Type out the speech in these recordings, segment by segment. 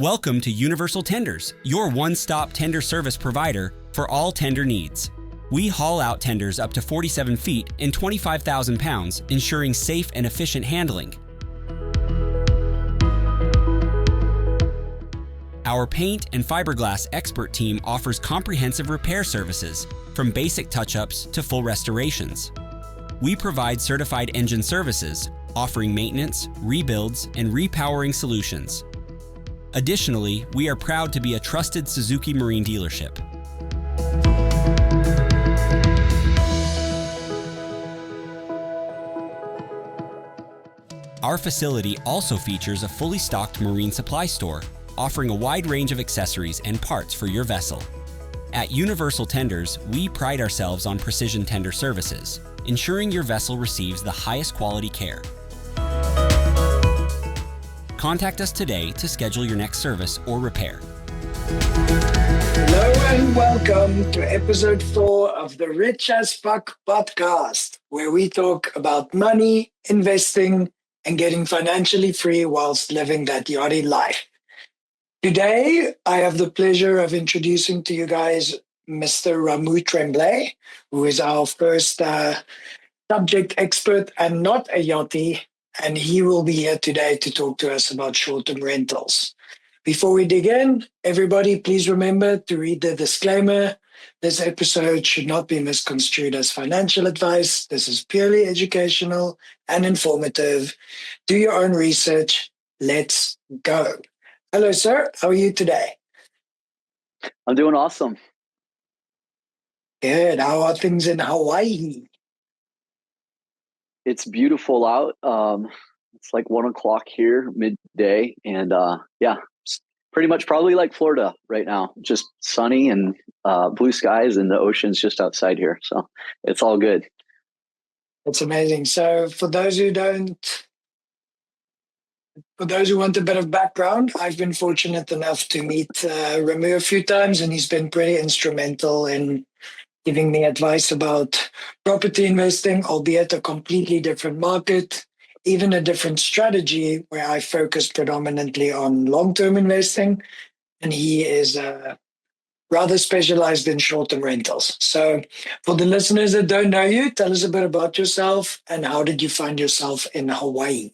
Welcome to Universal Tenders, your one-stop tender service provider for all tender needs. We haul out tenders up to 47 feet and 25,000 pounds, ensuring safe and efficient handling. Our paint and fiberglass expert team offers comprehensive repair services, from basic touch-ups to full restorations. We provide certified engine services, offering maintenance, rebuilds, and repowering solutions. Additionally, we are proud to be a trusted Suzuki Marine dealership. Our facility also features a fully stocked marine supply store, offering a wide range of accessories and parts for your vessel. At Universal Tenders, we pride ourselves on precision tender services, ensuring your vessel receives the highest quality care. Contact us today to schedule your next service or repair. Hello and welcome to episode 4 of the Rich as Fuck podcast, where we talk about money, investing, and getting financially free whilst living that yachty life. Today, I have the pleasure of introducing to you guys Mr. Ramu Tremblay, who is our first subject expert and not a yachty, and he will be here today to talk to us about short-term rentals. Before we dig in, everybody please remember to read the disclaimer. This episode should not be misconstrued as financial advice. This is purely educational and informative. Do your own research. Let's go. Hello, sir. How are you today? I'm doing awesome. Good. How are things in Hawaii? It's beautiful out. It's like 1 o'clock here, midday. And it's pretty much probably like Florida right now. Just sunny and blue skies, and the ocean's just outside here. So it's all good. That's amazing. So for those who want a bit of background, I've been fortunate enough to meet Ramu a few times, and he's been pretty instrumental in giving me advice about property investing, albeit a completely different market, even a different strategy where I focus predominantly on long-term investing, and he is rather specialized in short-term rentals. So for the listeners that don't know you, tell us a bit about yourself and how did you find yourself in Hawaii?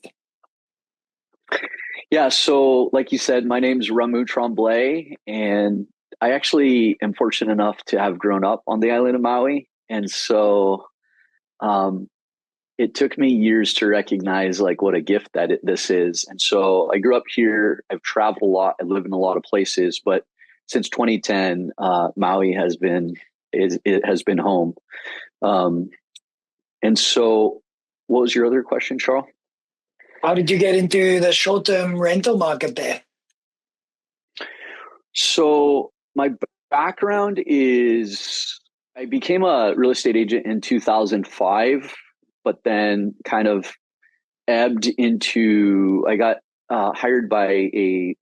Yeah, so like you said, my name's Ramu Tremblay, and I actually am fortunate enough to have grown up on the island of Maui. And so it took me years to recognize like what a gift this is. And so I grew up here. I've traveled a lot. I live in a lot of places, but since 2010, Maui has been home. And so what was your other question, Charl? How did you get into the short-term rental market there? So my background is I became a real estate agent in 2005, but then kind of ebbed into, I got hired by a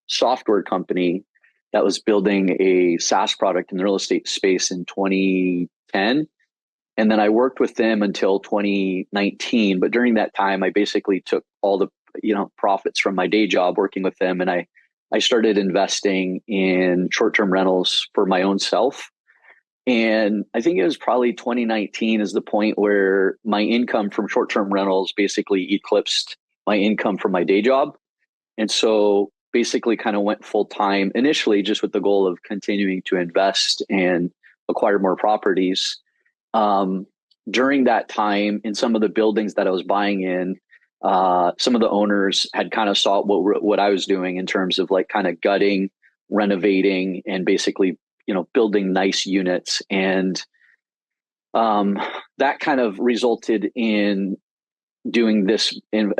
software company that was building a SaaS product in the real estate space in 2010. And then I worked with them until 2019. But during that time, I basically took all the profits from my day job working with them, and I started investing in short-term rentals for my own self. And I think it was probably 2019 is the point where my income from short-term rentals basically eclipsed my income from my day job. And so basically kind of went full-time initially just with the goal of continuing to invest and acquire more properties. During that time, in some of the buildings that I was buying in, some of the owners had kind of saw what I was doing in terms of like kind of gutting, renovating, and basically, building nice units. And that kind of resulted in doing this in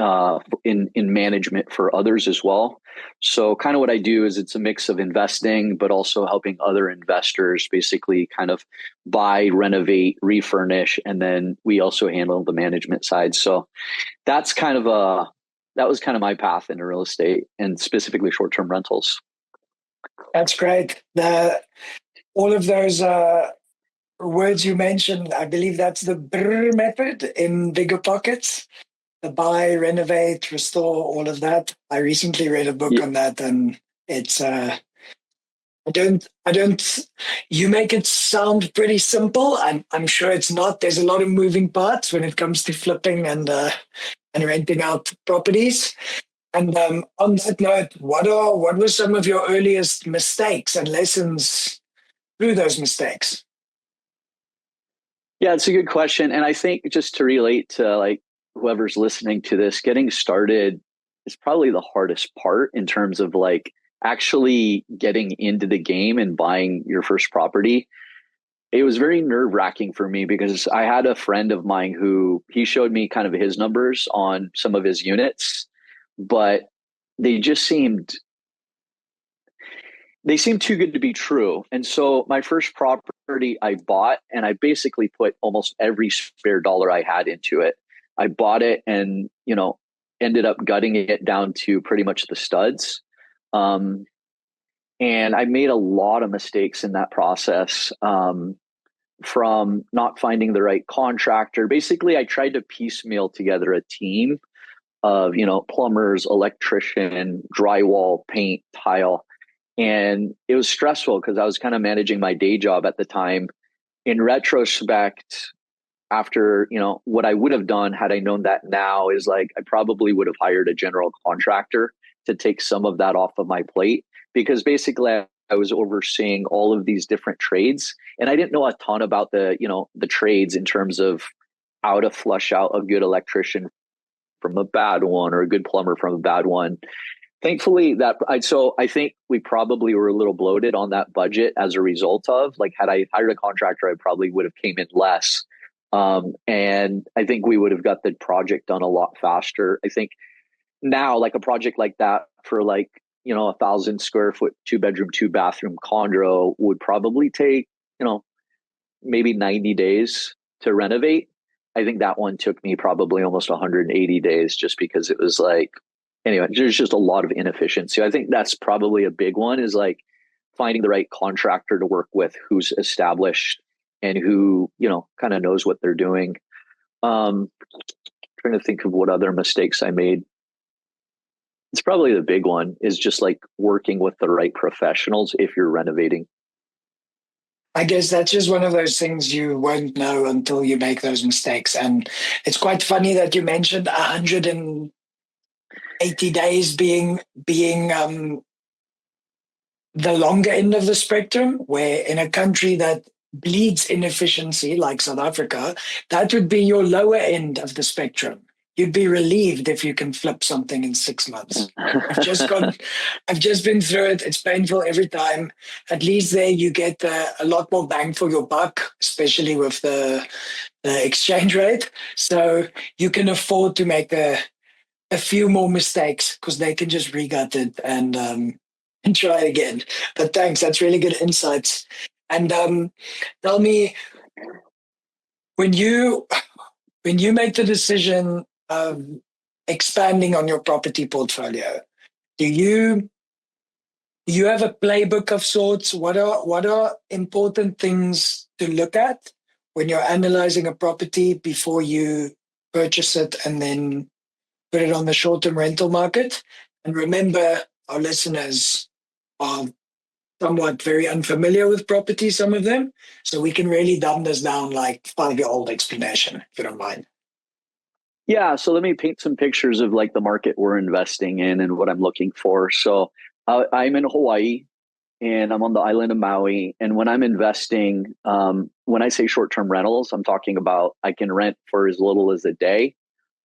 management for others as well. So kind of what I do is it's a mix of investing, but also helping other investors basically kind of buy, renovate, refurnish, and then we also handle the management side. So that was kind of my path into real estate and specifically short-term rentals. That's great. All of those words you mentioned, I believe that's the BRRRR method in bigger pockets. The buy, renovate, restore, all of that. I recently read a book on that, and It's I don't, you make it sound pretty simple. I'm sure it's not. There's a lot of moving parts when it comes to flipping and renting out properties. And on that note, what were some of your earliest mistakes and lessons through those mistakes? Yeah, it's a good question. And I think just to relate to like whoever's listening to this, getting started is probably the hardest part in terms of like actually getting into the game and buying your first property. It was very nerve wracking for me because I had a friend of mine who he showed me kind of his numbers on some of his units, but they just seemed too good to be true. And so my first property I bought, and I basically put almost every spare dollar I had into it. I bought it and, ended up gutting it down to pretty much the studs. Um, and I made a lot of mistakes in that process, from not finding the right contractor. Basically, I tried to piecemeal together a team of, plumbers, electrician, drywall, paint, tile, and it was stressful because I was kind of managing my day job at the time. In retrospect, after, what I would have done had I known that now is like I probably would have hired a general contractor to take some of that off of my plate, because basically I was overseeing all of these different trades and I didn't know a ton about the trades in terms of how to flush out a good electrician from a bad one or a good plumber from a bad one. Thankfully, I think we probably were a little bloated on that budget as a result of, like, had I hired a contractor, I probably would have came in less. And I think we would have got the project done a lot faster. I think now, like a project like that for like, 1,000 square foot, 2 bedroom, 2 bathroom condo would probably take, maybe 90 days to renovate. I think that one took me probably almost 180 days just because it was like, anyway, there's just a lot of inefficiency. I think that's probably a big one, is like finding the right contractor to work with who's established and who, kind of knows what they're doing. Trying to think of what other mistakes I made. It's probably the big one, is just like working with the right professionals if you're renovating. I guess that's just one of those things you won't know until you make those mistakes. And it's quite funny that you mentioned 180 days being the longer end of the spectrum, where in a country that bleeds inefficiency like South Africa, that would be your lower end of the spectrum. You'd be relieved if you can flip something in 6 months. I've just been through it. It's painful every time. At least there you get a lot more bang for your buck, especially with the exchange rate. So you can afford to make a few more mistakes because they can just regut it and try again. But thanks, that's really good insights. And tell me, when you make the decision of expanding on your property portfolio, do you have a playbook of sorts? What are important things to look at when you're analyzing a property before you purchase it and then put it on the short-term rental market? And remember, our listeners are somewhat very unfamiliar with property, some of them. So we can really dumb this down like 5-year-old explanation, if you don't mind. Yeah, so let me paint some pictures of like the market we're investing in and what I'm looking for. So I'm in Hawaii and I'm on the island of Maui. And when I'm investing, when I say short-term rentals, I'm talking about I can rent for as little as a day,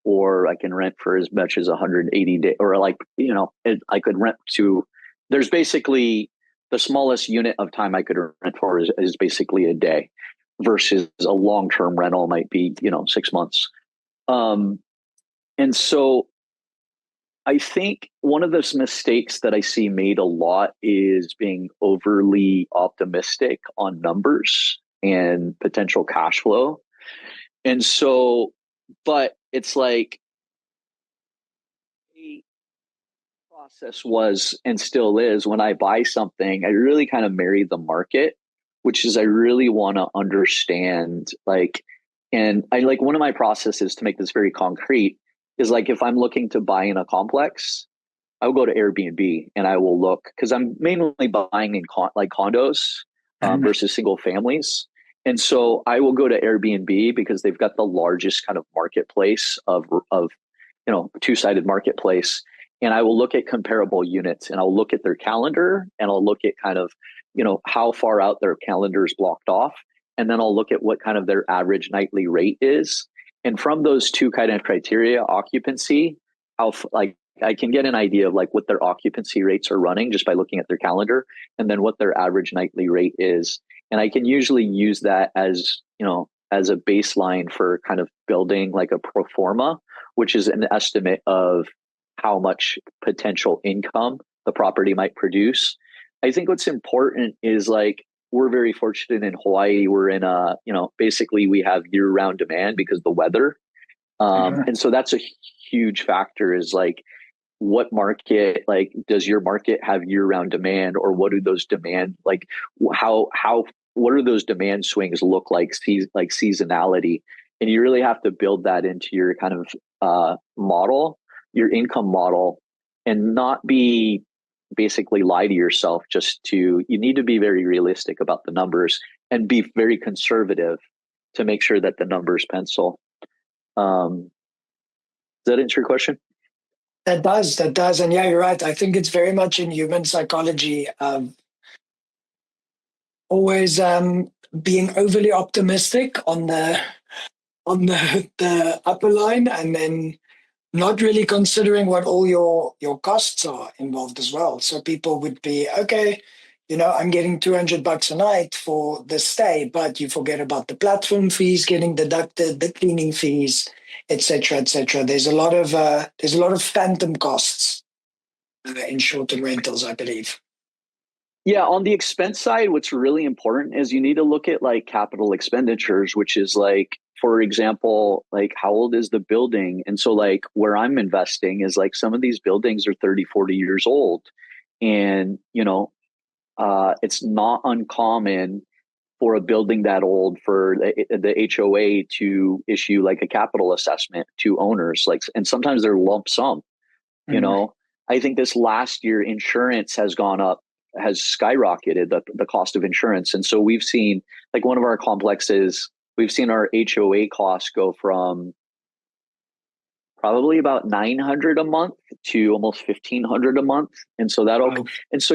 or I can rent for as much as 180 days, or like, I could rent to, there's basically the smallest unit of time I could rent for is basically a day, versus a long-term rental might be, 6 months. And so I think one of those mistakes that I see made a lot is being overly optimistic on numbers and potential cash flow. And so, but it's like the process was and still is, when I buy something, I really kind of marry the market, which is I really want to understand, like, and I like, one of my processes to make this very concrete is like, if I'm looking to buy in a complex, I will go to Airbnb and I will look, because I'm mainly buying in like condos versus single families. And so I will go to Airbnb because they've got the largest kind of marketplace of two-sided marketplace. And I will look at comparable units and I'll look at their calendar and I'll look at kind of, how far out their calendar is blocked off. And then I'll look at what kind of their average nightly rate is. And from those two kind of criteria, occupancy, like I can get an idea of like what their occupancy rates are running just by looking at their calendar, and then what their average nightly rate is. And I can usually use that as a baseline for kind of building like a pro forma, which is an estimate of how much potential income the property might produce. I think what's important is like, we're very fortunate in Hawaii. We're in basically we have year-round demand because of the weather. And so that's a huge factor, is like, what market, like, does your market have year-round demand, or what do those demand, like, what are those demand swings look like seasonality? And you really have to build that into your kind of model, your income model, and not be basically lie to yourself. You need to be very realistic about the numbers and be very conservative to make sure that the numbers pencil. Does that answer your question? That does. And yeah, you're right. I think it's very much in human psychology of always being overly optimistic on the upper line, and then not really considering what all your costs are involved as well. So people would be, okay, I'm getting $200 a night for the stay, but you forget about the platform fees getting deducted, the cleaning fees, etc., etc. There's a lot of phantom costs in short-term rentals, I believe. Yeah, on the expense side, what's really important is you need to look at like capital expenditures, which is like, for example, like how old is the building? And so like where I'm investing is like some of these buildings are 30, 40 years old. And, it's not uncommon for a building that old for the HOA to issue like a capital assessment to owners, like, and sometimes they're lump sum. I think this last year insurance has skyrocketed, the cost of insurance. And so we've seen, like, one of our complexes, we've seen our HOA costs go from probably about $900 a month to almost $1,500 a month. And so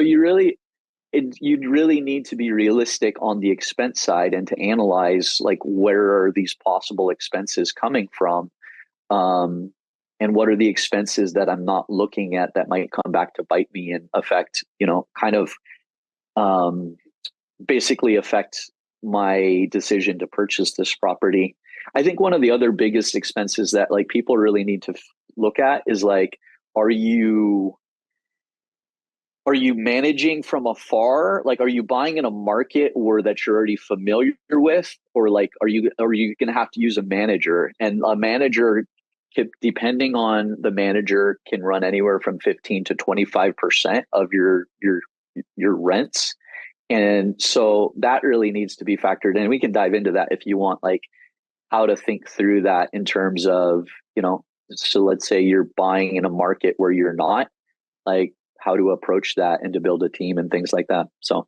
you'd really need to be realistic on the expense side and to analyze like, where are these possible expenses coming from? And what are the expenses that I'm not looking at that might come back to bite me and affect, basically affect my decision to purchase this property. I think one of the other biggest expenses that like people really need to look at is like, are you managing from afar? Like, are you buying in a market that you're already familiar with, or like, are you going to have to use a manager? And a manager, depending on the manager, can run anywhere from 15 to 25% of your rents. And so that really needs to be factored in. We can dive into that if you want, like how to think through that in terms of, so let's say you're buying in a market where you're not, like how to approach that and to build a team and things like that. So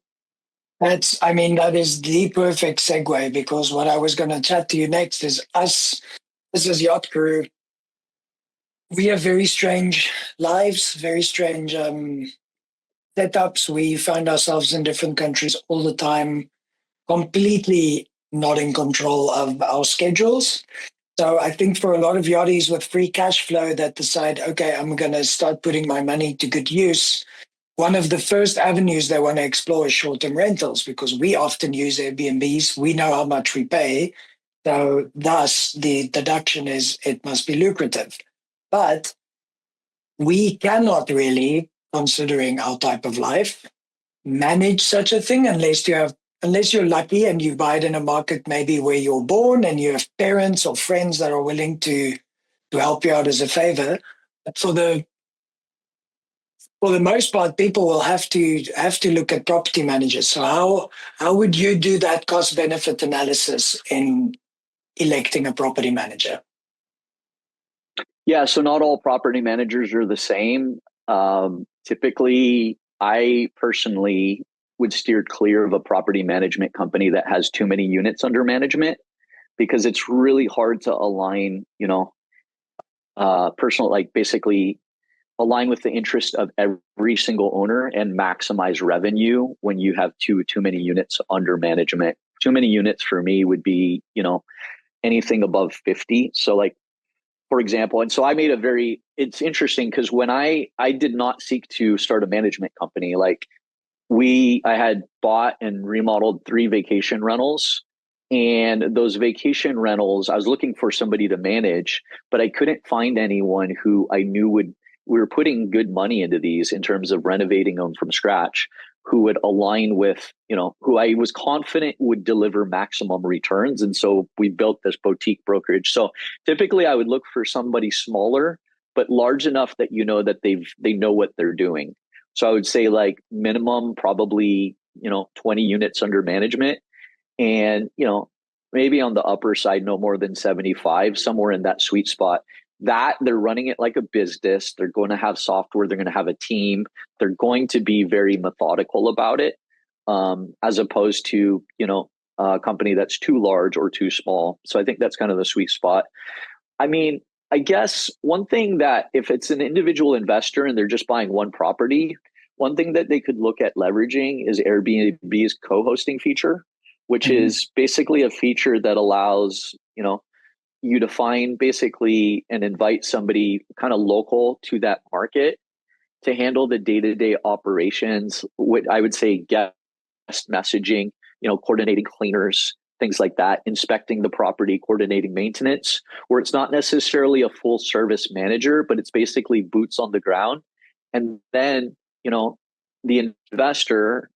that is the perfect segue, because what I was going to chat to you next is us as Yacht Crew. We have very strange lives, very strange setups. We find ourselves in different countries all the time, completely not in control of our schedules. So I think for a lot of yachties with free cash flow that decide, okay, I'm going to start putting my money to good use, one of the first avenues they want to explore is short-term rentals, because we often use Airbnbs. We know how much we pay. So thus the deduction is it must be lucrative. But we cannot really, considering our type of life, manage such a thing unless you're lucky and you buy it in a market maybe where you're born and you have parents or friends that are willing to help you out as a favor. But for the most part, people will have to look at property managers. So how would you do that cost benefit analysis in electing a property manager? Yeah, so not all property managers are the same. Typically, I personally would steer clear of a property management company that has too many units under management, because it's really hard to align, personal, like basically align with the interest of every single owner and maximize revenue when you have too many units under management. Too many units for me would be, anything above 50. So like, for example, and so I made it's interesting because when I did not seek to start a management company, like I had bought and remodeled 3 vacation rentals, and those vacation rentals, I was looking for somebody to manage, but I couldn't find anyone who I knew we were putting good money into these in terms of renovating them from scratch, who would align with, who I was confident would deliver maximum returns. And so we built this boutique brokerage. So typically I would look for somebody smaller, but large enough that that they know what they're doing. So I would say like minimum probably, 20 units under management, and, maybe on the upper side, no more than 75, somewhere in that sweet spot. That they're running it like a business. They're going to have software. They're going to have a team. They're going to be very methodical about it, as opposed to, a company that's too large or too small. So I think that's kind of the sweet spot. I mean, I guess one thing that if it's an individual investor and they're just buying one property, one thing that they could look at leveraging is Airbnb's co-hosting feature, which is basically a feature that allows, you to find basically and invite somebody kind of local to that market to handle the day-to-day operations. What I would say guest messaging, coordinating cleaners, things like that, inspecting the property, coordinating maintenance, where it's not necessarily a full service manager, but it's basically boots on the ground. And then, the investor,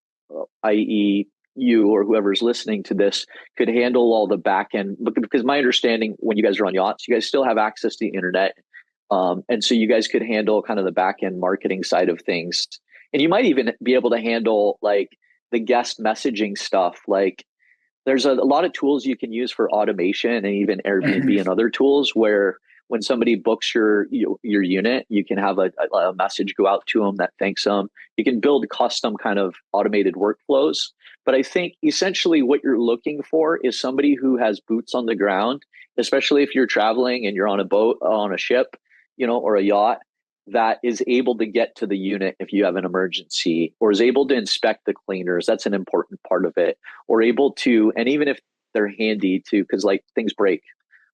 i.e., you or whoever's listening to this, could handle all the back end, because my understanding, when you guys are on yachts, you guys still have access to the internet. And so you guys could handle kind of the back end marketing side of things. And you might even be able to handle like the guest messaging stuff. Like there's a lot of tools you can use for automation, and even Airbnb and other tools where when somebody books your unit, you can have a message go out to them that thanks them. You can build custom kind of automated workflows. But I think essentially what you're looking for is somebody who has boots on the ground, especially if you're traveling and you're on a boat, on a ship, or a yacht, that is able to get to the unit if you have an emergency, or is able to inspect the cleaners. That's an important part of it. Or able to, and even if they're handy to, because like things break.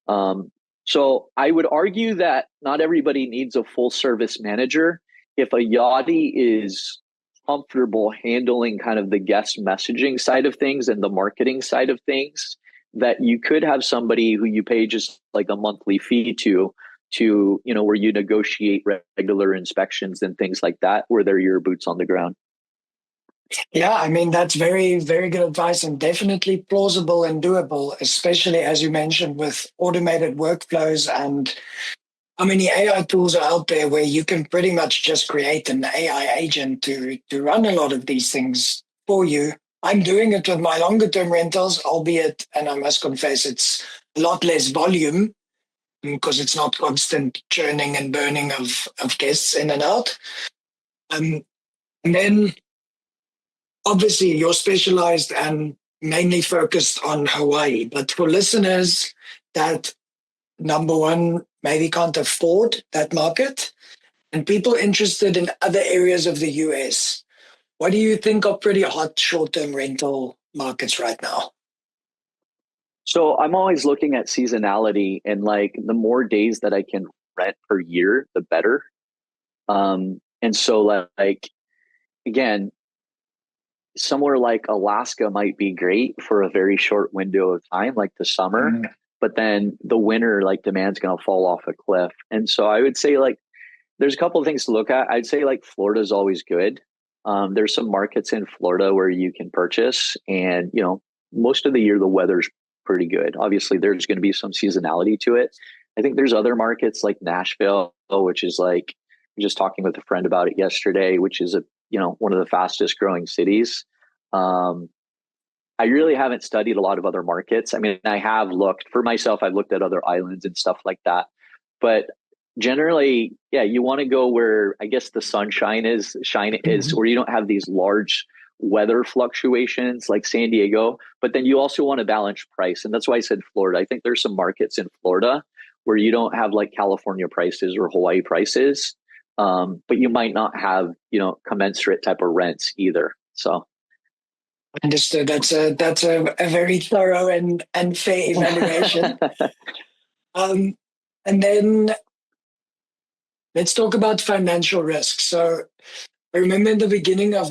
So I would argue that not everybody needs a full service manager. If a yachty is comfortable handling kind of the guest messaging side of things and the marketing side of things, that you could have somebody who you pay just like a monthly fee to, where you negotiate regular inspections and things like that, where they're your boots on the ground. Yeah, I mean, that's very, very good advice, and definitely plausible and doable, especially as you mentioned with automated workflows. And how many AI tools are out there where you can pretty much just create an AI agent to run a lot of these things for you. I'm doing it with my longer term rentals, albeit, and I must confess, it's a lot less volume because it's not constant churning and burning of guests in and out. And then obviously you're specialized and mainly focused on Hawaii, but for listeners that, number one, maybe can't afford that market, and people interested in other areas of the US, what do you think are pretty hot short-term rental markets right now? So I'm always looking at seasonality, and like the more days that I can rent per year, the better. And so like, again, somewhere like Alaska might be great for a very short window of time, like the summer, but then the winter, like demand's going to fall off a cliff. And so I would say like, there's a couple of things to look at. I'd say like Florida is always good. There's some markets in Florida where you can purchase, and, most of the year, the weather's pretty good. Obviously there's going to be some seasonality to it. I think there's other markets like Nashville, which is like, just talking with a friend about it yesterday, which is one of the fastest growing cities. I really haven't studied a lot of other markets. I mean, I have looked for myself. I've looked at other islands and stuff like that, but generally, yeah, you want to go where I guess the shine is, where you don't have these large weather fluctuations like San Diego, but then you also want to balance price. And that's why I said Florida. I think there's some markets in Florida where you don't have like California prices or Hawaii prices, but you might not have, commensurate type of rents either. So Understood. That's a very thorough and fair evaluation. And then let's talk about financial risk. So I remember in the beginning of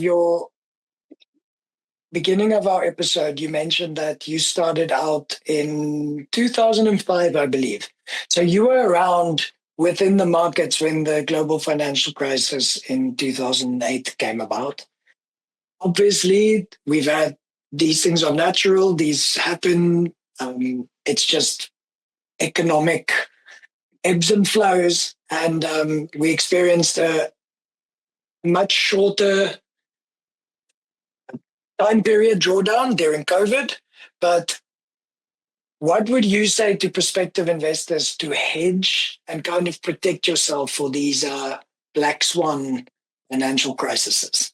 our episode, you mentioned that you started out in 2005, I believe. So you were around within the markets when the global financial crisis in 2008 came about. Obviously, we've had these things are natural, these happen. It's just economic ebbs and flows. And we experienced a much shorter time period drawdown during COVID. But what would you say to prospective investors to hedge and kind of protect yourself for these black swan financial crises?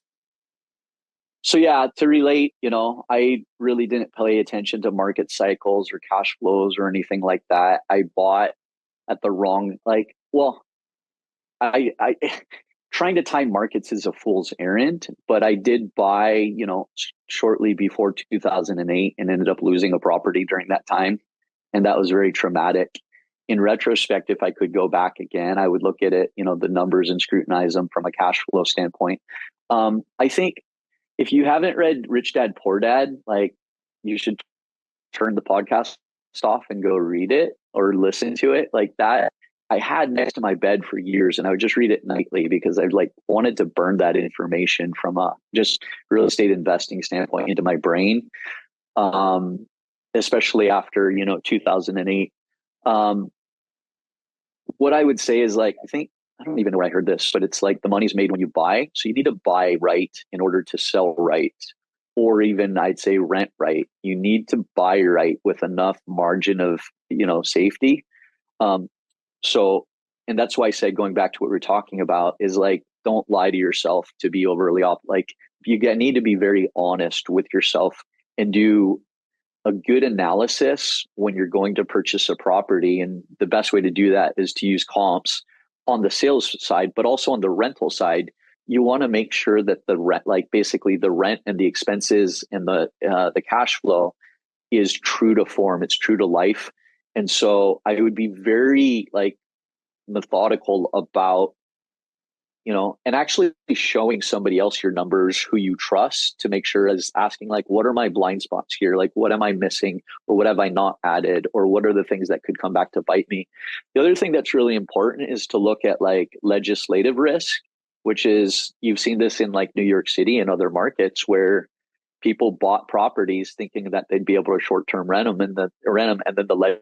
So yeah, to relate, I really didn't pay attention to market cycles or cash flows or anything like that. I bought at the wrong, I trying to time markets is a fool's errand, but I did buy, shortly before 2008 and ended up losing a property during that time. And that was very traumatic. In retrospect, if I could go back again, I would look at it, the numbers and scrutinize them from a cash flow standpoint. I think if you haven't read Rich Dad Poor Dad, you should turn the podcast off and go read it or listen to it. Like that, I had next to my bed for years, and I would just read it nightly because I wanted to burn that information from a just real estate investing standpoint into my brain, especially after 2008. What I would say is I think, I don't even know where I heard this, but it's like the money's made when you buy. So you need to buy right in order to sell right, or even I'd say rent right. You need to buy right with enough margin of, safety. So, and that's why I said, going back to what we're talking about is don't lie to yourself to be overly off. You need to be very honest with yourself and do a good analysis when you're going to purchase a property. And the best way to do that is to use comps on the sales side, but also on the rental side. You want to make sure that the rent, basically the rent and the expenses and the cash flow is true to form. It's true to life. And so I would be very methodical about, and actually showing somebody else your numbers who you trust to make sure, as asking what are my blind spots here? What am I missing, or what have I not added, or what are the things that could come back to bite me? The other thing that's really important is to look at legislative risk, which is, you've seen this in New York City and other markets where people bought properties thinking that they'd be able to short-term rent them, and then the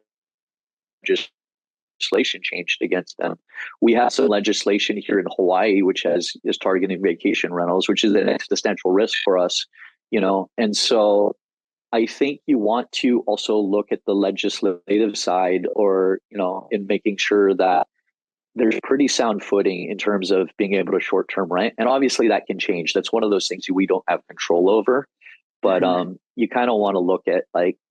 legislation changed against them. We have some legislation here in Hawaii which is targeting vacation rentals, which is an existential risk for us, and so I think you want to also look at the legislative side, or in making sure that there's pretty sound footing in terms of being able to short-term rent. And obviously that can change. That's one of those things we don't have control over, but you kind of want to look at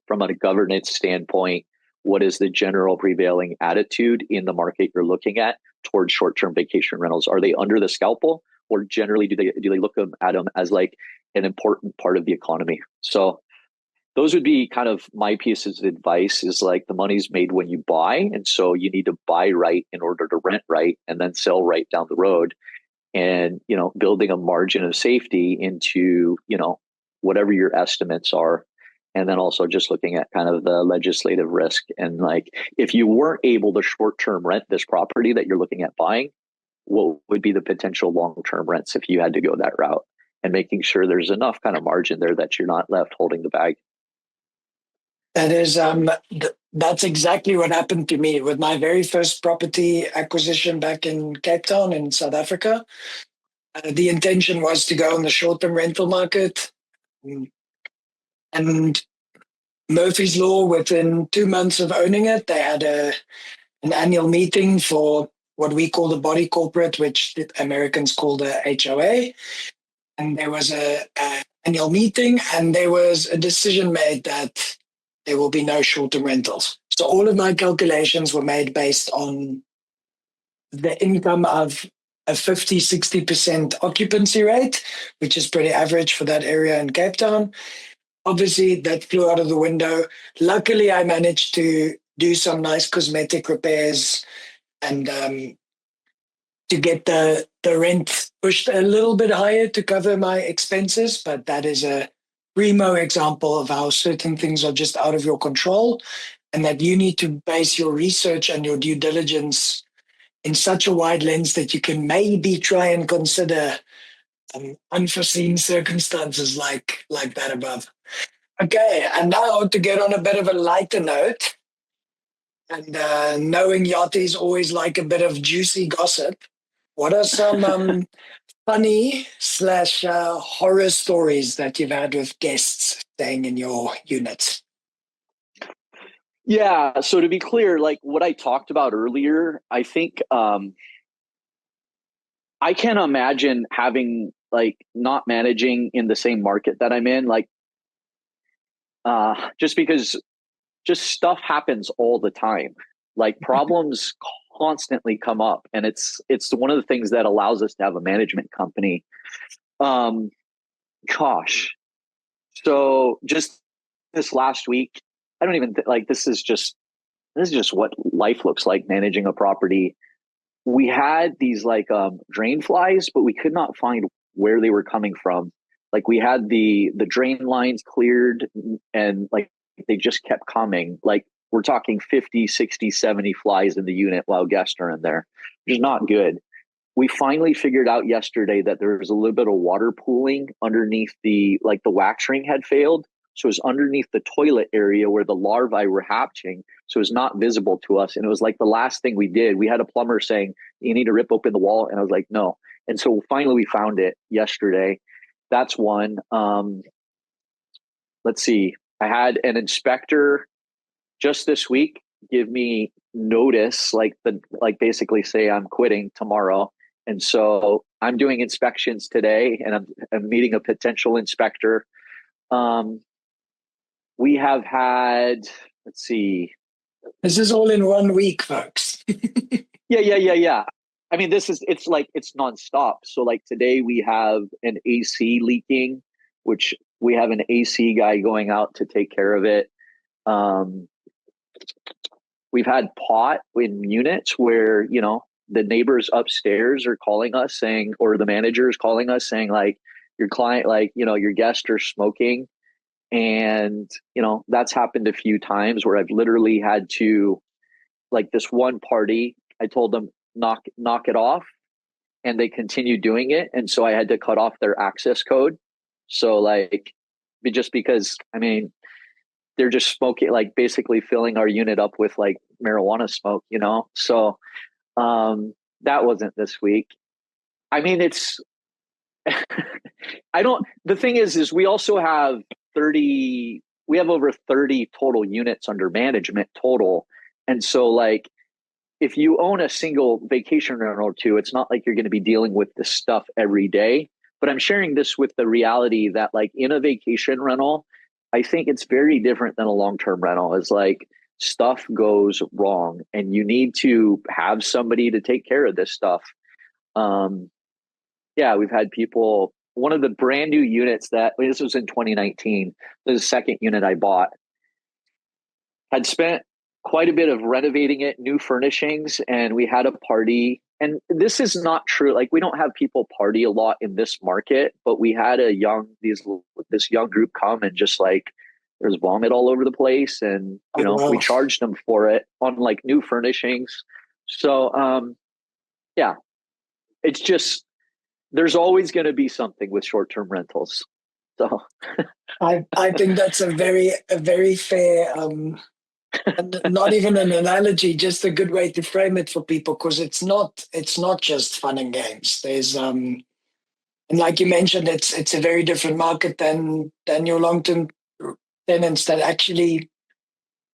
from a governance standpoint, what is the general prevailing attitude in the market you're looking at towards short-term vacation rentals? Are they under the scalpel, or generally do they look at them as an important part of the economy? So those would be kind of my pieces of advice, is the money's made when you buy. And so you need to buy right in order to rent right, and then sell right down the road. And, building a margin of safety into, whatever your estimates are. And then also just looking at kind of the legislative risk. And if you weren't able to short-term rent this property that you're looking at buying, what would be the potential long-term rents if you had to go that route? And making sure there's enough kind of margin there that you're not left holding the bag. That is, that's exactly what happened to me with my very first property acquisition back in Cape Town in South Africa. The intention was to go on the short-term rental market, and Murphy's Law, within 2 months of owning it, they had an annual meeting for what we call the body corporate, which the Americans call the HOA. And there was a annual meeting, and there was a decision made that there will be no short-term rentals. So all of my calculations were made based on the income of a 50-60% occupancy rate, which is pretty average for that area in Cape Town. Obviously, that flew out of the window. Luckily, I managed to do some nice cosmetic repairs and to get the rent pushed a little bit higher to cover my expenses. But that is a primo example of how certain things are just out of your control, and that you need to base your research and your due diligence in such a wide lens that you can maybe try and consider unforeseen circumstances like that above. Okay, and now to get on a bit of a lighter note, and knowing yachties always like a bit of juicy gossip, what are some funny / horror stories that you've had with guests staying in your units? Yeah. So to be clear, like what I talked about earlier, I think I can't imagine having like not managing in the same market that I'm in, like just because just stuff happens all the time. Like problems constantly come up, and it's one of the things that allows us to have a management company. Gosh, so just this last week, I don't even like this is just what life looks like managing a property. We had these like drain flies, but we could not find where they were coming from. Like we had the drain lines cleared, and like they just kept coming. Like we're talking 50, 60, 70 flies in the unit while guests are in there, which is not good. We finally figured out yesterday that there was a little bit of water pooling underneath the wax ring had failed. So it was underneath the toilet area where the larvae were hatching. So it was not visible to us. And it was like the last thing we did. We had a plumber saying, you need to rip open the wall. And I was like, no. And so finally we found it yesterday. That's one. Let's see. I had an inspector just this week give me notice, like basically say I'm quitting tomorrow. And so I'm doing inspections today, and I'm meeting a potential inspector. We have had, let's see. This is all in 1 week, folks. Yeah. I mean, it's nonstop. So like today we have an AC leaking, which we have an AC guy going out to take care of it. We've had pot in units where, the neighbors upstairs are calling us saying, or the manager is calling us saying like, your client, like, your guests are smoking. And, that's happened a few times where I've literally had to, like this one party, I told them knock it off, and they continued doing it. And so I had to cut off their access code. So like, just because, I mean, they're just smoking, like basically filling our unit up with like marijuana smoke, So that wasn't this week. I mean, the thing is we also have we have over 30 total units under management total. And so like, if you own a single vacation rental or two, it's not like you're going to be dealing with this stuff every day. But I'm sharing this with the reality that like in a vacation rental, I think it's very different than a long-term rental. It's like stuff goes wrong and you need to have somebody to take care of this stuff. Yeah, we've had people, one of the brand new units this was in 2019, the second unit I bought, had spent quite a bit of renovating it, new furnishings, and we had a party. And this is not true. Like we don't have people party a lot in this market, but we had this young group come, and just like there's vomit all over the place, and we charged them for it on like new furnishings. So yeah, it's just there's always going to be something with short-term rentals. So I think that's a very fair. Not even an analogy, just a good way to frame it for people, because it's not just fun and games. There's and like you mentioned, it's a very different market than your long-term tenants that actually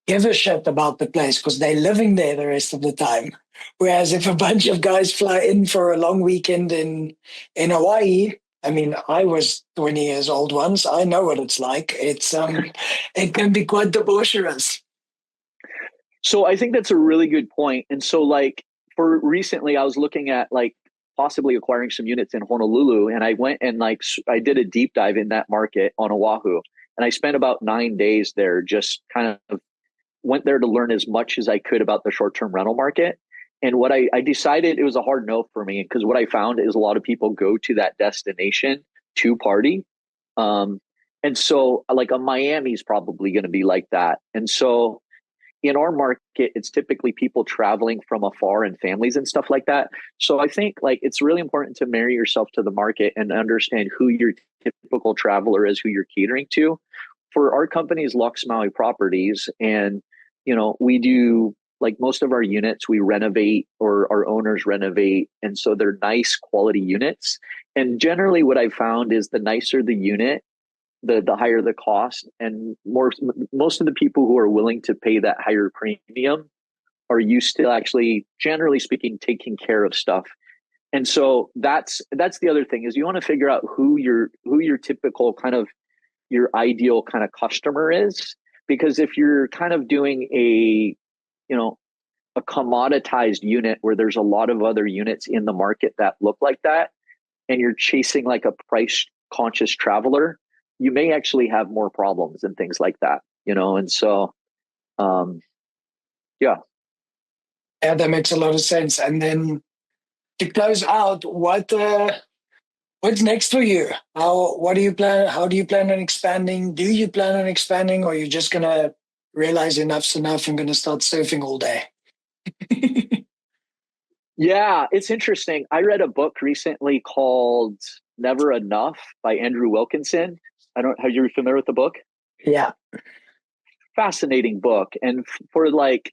give a shit about the place because they're living there the rest of the time. Whereas if a bunch of guys fly in for a long weekend in Hawaii, I mean, I was 20 years old once. I know what it's like. It's it can be quite debaucherous. So I think that's a really good point. And so like for recently, I was looking at like possibly acquiring some units in Honolulu, and I went and like I did a deep dive in that market on Oahu, and I spent about 9 days there, just kind of went there to learn as much as I could about the short-term rental market. And what I decided, it was a hard no for me, because what I found is a lot of people go to that destination to party. Um, and so like a Miami's probably going to be like that. And so in our market, it's typically people traveling from afar and families and stuff like that. So I think like it's really important to marry yourself to the market and understand who your typical traveler is, who you're catering to. For our company's Luxe Maui Properties, and we do like most of our units we renovate, or our owners renovate, and so they're nice quality units. And generally, what I've found is the nicer the unit, the higher the cost, and most of the people who are willing to pay that higher premium are used to actually, generally speaking, taking care of stuff. And so that's the other thing, is you want to figure out who your typical kind of, your ideal kind of customer is. Because if you're kind of doing a commoditized unit where there's a lot of other units in the market that look like that, and you're chasing like a price conscious traveler, you may actually have more problems and things like that, and so yeah. Yeah, that makes a lot of sense. And then to close out, what's next for you? What do you plan? How do you plan on expanding? Do you plan on expanding, or are you just gonna realize enough's enough and gonna start surfing all day? Yeah, it's interesting. I read a book recently called Never Enough by Andrew Wilkinson. I don't, have you familiar with the book? Yeah. Fascinating book. And for like,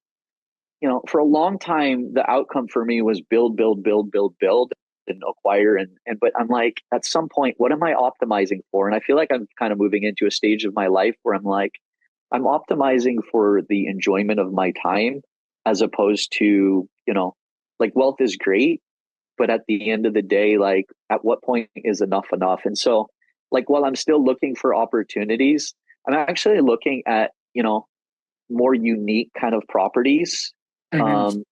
for a long time, the outcome for me was build, build, build, build, build, and acquire. But I'm like, at some point, what am I optimizing for? And I feel like I'm kind of moving into a stage of my life where I'm like, I'm optimizing for the enjoyment of my time, as opposed to, like wealth is great, but at the end of the day, like at what point is enough enough? And so like, while I'm still looking for opportunities, I'm actually looking at, more unique kind of properties, Mhm.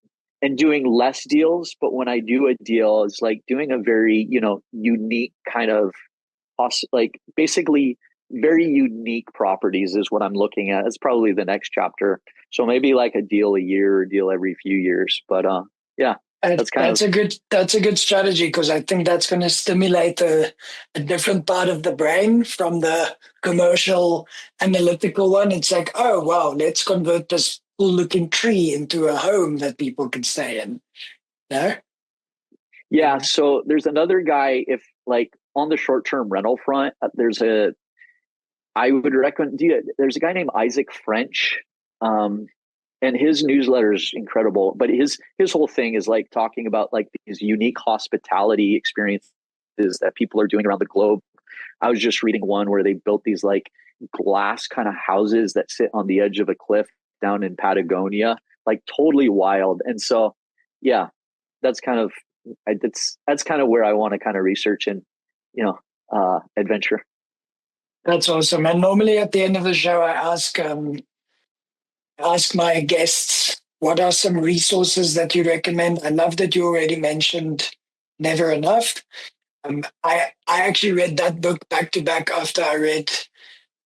and doing less deals. But when I do a deal, it's like doing a very, unique kind of, like basically very unique properties is what I'm looking at. It's probably the next chapter. So maybe like a deal a year or deal every few years. But yeah, And that's kind of, that's a good strategy, because I think that's going to stimulate a different part of the brain from the commercial analytical one. It's like, oh wow, let's convert this cool looking tree into a home that people can stay in. No? yeah. And So there's another guy, if like on the short term rental front, I would recommend, there's a guy named Isaac French. Um, and his newsletter is incredible, but his whole thing is like talking about like these unique hospitality experiences that people are doing around the globe. I was just reading one where they built these like glass kind of houses that sit on the edge of a cliff down in Patagonia, like totally wild. And so yeah, that's kind of, that's kind of where I want to kind of research and adventure. that's awesome. And normally at the end of the show, I ask my guests, what are some resources that you recommend? I love that you already mentioned Never Enough. I actually read that book back to back after I read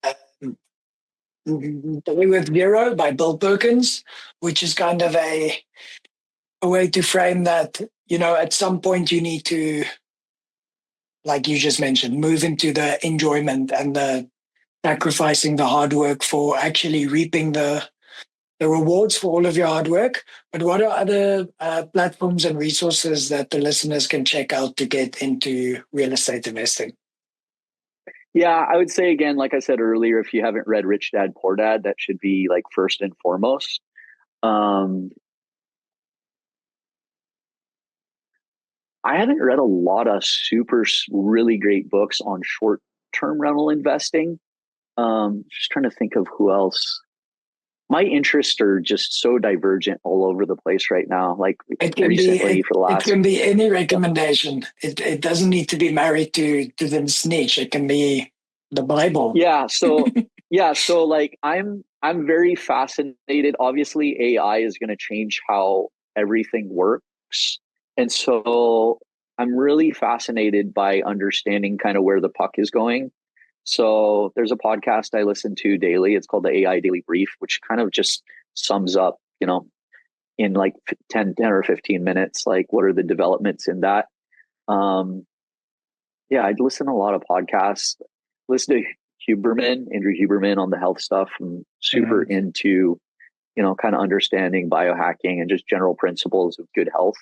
um, Day with Zero by Bill Perkins, which is kind of a way to frame that, at some point you need to, like you just mentioned, move into the enjoyment and the sacrificing the hard work for actually reaping the rewards for all of your hard work. But what are other platforms and resources that the listeners can check out to get into real estate investing? Yeah, I would say again, like I said earlier, if you haven't read Rich Dad Poor Dad, that should be like first and foremost. Um, I haven't read a lot of really great books on short term rental investing. Just trying to think of who else. my interests are just so divergent all over the place right now. Like It can be recently for the it last, can be any recommendation. It doesn't need to be married to this niche. It can be the Bible. yeah. So yeah. So like I'm very fascinated. Obviously AI is going to change how everything works. And so I'm really fascinated by understanding kind of where the puck is going. So there's a podcast I listen to daily. It's called the AI Daily Brief, which kind of just sums up, in like 10 or 15 minutes, like what are the developments in that. Yeah, I'd listen to a lot of podcasts, listen to Andrew Huberman on the health stuff. I'm super into, kind of understanding biohacking and just general principles of good health.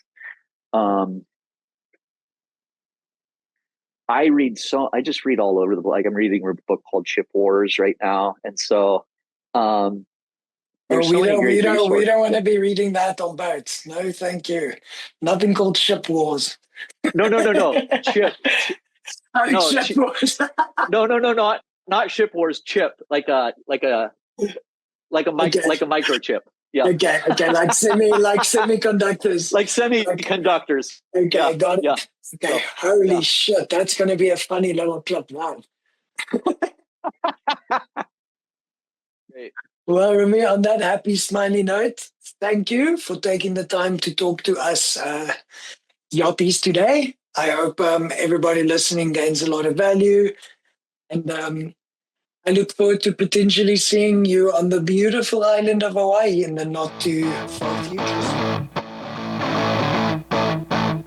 I just read all over the like I'm reading a book called Chip Wars right now. And so there's so many great resources. We don't want to be reading that on boats. No, thank you. Nothing called ship wars. No. Chip. No, ship wars. No, not ship wars, chip. Like a microchip. Yeah. Okay, like semiconductors. Like semiconductors. Okay, Yeah, got it. yeah. Okay, holy shit, that's going to be a funny little clip now. Great. Well, Remy, on that happy, smiley note, thank you for taking the time to talk to us yachties today. I hope everybody listening gains a lot of value. And I look forward to potentially seeing you on the beautiful island of Hawaii in the not too far future.